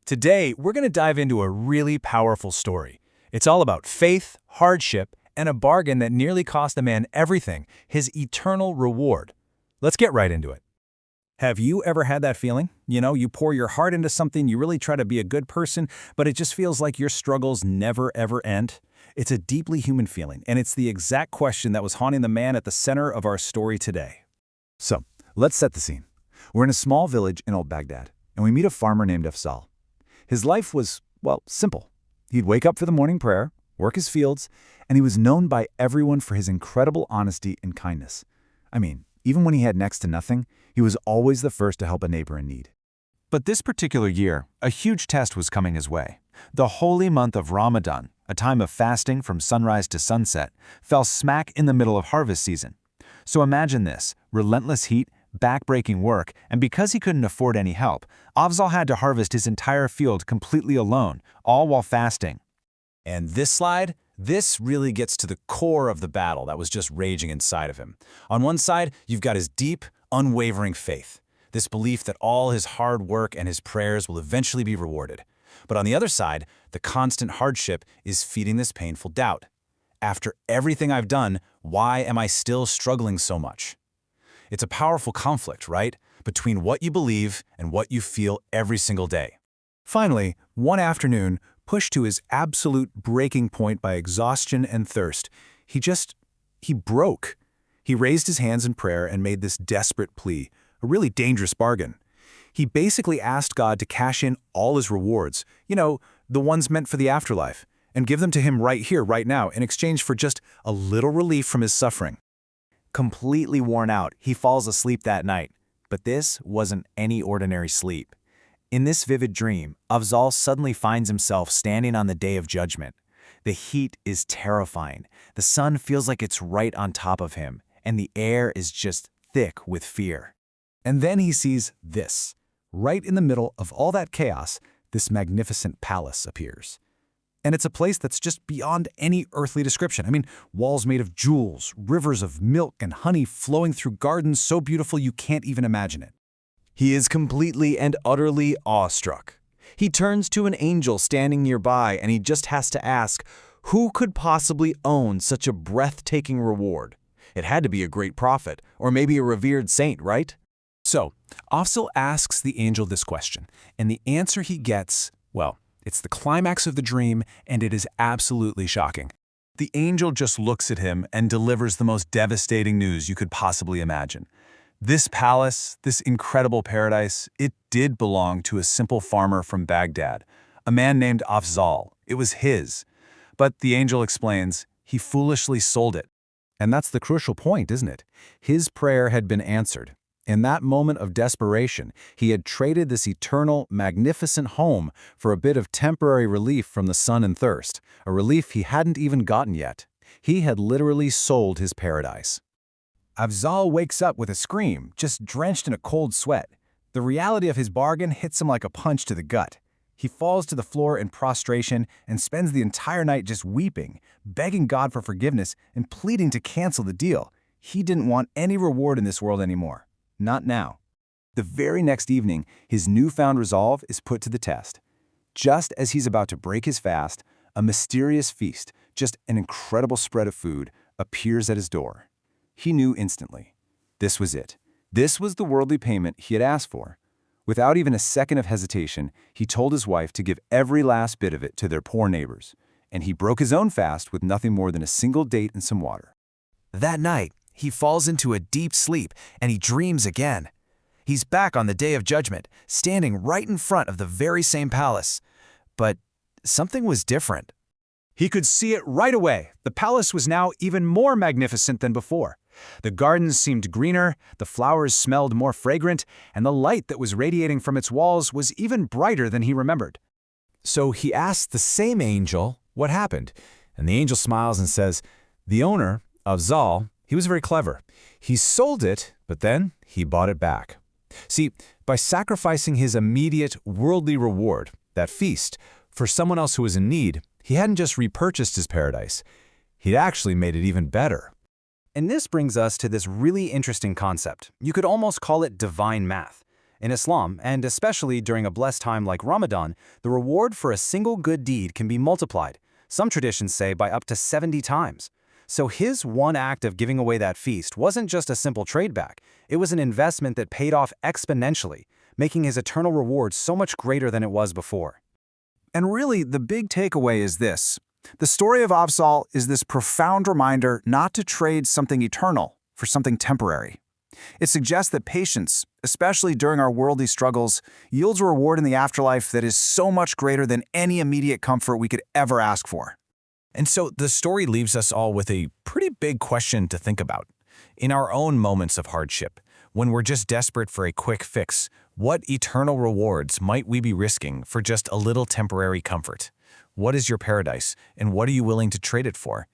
Today, we're going to dive into a really powerful story. It's all about faith, hardship, and a bargain that nearly cost a man everything, his eternal reward. Let's get right into it. Have you ever had that feeling? You pour your heart into something, you really try to be a good person, but it just feels like your struggles never ever end? It's a deeply human feeling, and it's the exact question that was haunting the man at the center of our story today. So, let's set the scene. We're in a small village in old Baghdad, and we meet a farmer named Afzal. His life was, well, simple. He'd wake up for the morning prayer, work his fields, and he was known by everyone for his incredible honesty and kindness. I mean, even when he had next to nothing, he was always the first to help a neighbor in need. But this particular year, a huge test was coming his way. The holy month of Ramadan, a time of fasting from sunrise to sunset, fell smack in the middle of harvest season. So imagine this: relentless heat, back-breaking work, and because he couldn't afford any help, Afzal had to harvest his entire field completely alone, all while fasting. And this really gets to the core of the battle that was just raging inside of him. On one side, you've got his deep, unwavering faith, this belief that all his hard work and his prayers will eventually be rewarded. But on the other side, the constant hardship is feeding this painful doubt. After everything I've done, why am I still struggling so much? It's a powerful conflict, right? Between what you believe and what you feel every single day. Finally, one afternoon, pushed to his absolute breaking point by exhaustion and thirst, he broke. He raised his hands in prayer and made this desperate plea, a really dangerous bargain. He basically asked God to cash in all his rewards, the ones meant for the afterlife, and give them to him right here, right now, in exchange for just a little relief from his suffering. Completely worn out, he falls asleep that night. But this wasn't any ordinary sleep. In this vivid dream, Afzal suddenly finds himself standing on the Day of Judgment. The heat is terrifying. The sun feels like it's right on top of him, and the air is just thick with fear. And then he sees this. Right in the middle of all that chaos, this magnificent palace appears. And it's a place that's just beyond any earthly description. I mean, walls made of jewels, rivers of milk and honey flowing through gardens so beautiful you can't even imagine it. He is completely and utterly awestruck. He turns to an angel standing nearby and he just has to ask, who could possibly own such a breathtaking reward? It had to be a great prophet, or maybe a revered saint, right? So, Afzal asks the angel this question, and the answer he gets, well, it's the climax of the dream, and it is absolutely shocking. The angel just looks at him and delivers the most devastating news you could possibly imagine. This palace, this incredible paradise, it did belong to a simple farmer from Baghdad, a man named Afzal. It was his. But the angel explains, he foolishly sold it. And that's the crucial point, isn't it? His prayer had been answered. In that moment of desperation, he had traded this eternal, magnificent home for a bit of temporary relief from the sun and thirst, a relief he hadn't even gotten yet. He had literally sold his paradise. Afzal wakes up with a scream, just drenched in a cold sweat. The reality of his bargain hits him like a punch to the gut. He falls to the floor in prostration and spends the entire night just weeping, begging God for forgiveness and pleading to cancel the deal. He didn't want any reward in this world anymore. Not now. The very next evening, his newfound resolve is put to the test. Just as he's about to break his fast, a mysterious feast, just an incredible spread of food, appears at his door. He knew instantly. This was it. This was the worldly payment he had asked for. Without even a second of hesitation, he told his wife to give every last bit of it to their poor neighbors, and he broke his own fast with nothing more than a single date and some water. That night, he falls into a deep sleep, and he dreams again. He's back on the Day of Judgment, standing right in front of the very same palace. But something was different. He could see it right away. The palace was now even more magnificent than before. The gardens seemed greener, the flowers smelled more fragrant, and the light that was radiating from its walls was even brighter than he remembered. So he asked the same angel what happened, and the angel smiles and says, the owner, Afzal, he was very clever. He sold it, but then he bought it back. See, by sacrificing his immediate worldly reward, that feast, for someone else who was in need, he hadn't just repurchased his paradise, he'd actually made it even better. And this brings us to this really interesting concept. You could almost call it divine math. In Islam, and especially during a blessed time like Ramadan, the reward for a single good deed can be multiplied, some traditions say by up to 70 times. So his one act of giving away that feast wasn't just a simple trade back, it was an investment that paid off exponentially, making his eternal reward so much greater than it was before. And really, the big takeaway is this. The story of Afzal is this profound reminder not to trade something eternal for something temporary. It suggests that patience, especially during our worldly struggles, yields a reward in the afterlife that is so much greater than any immediate comfort we could ever ask for. And so the story leaves us all with a pretty big question to think about. In our own moments of hardship, when we're just desperate for a quick fix, what eternal rewards might we be risking for just a little temporary comfort? What is your paradise, and what are you willing to trade it for?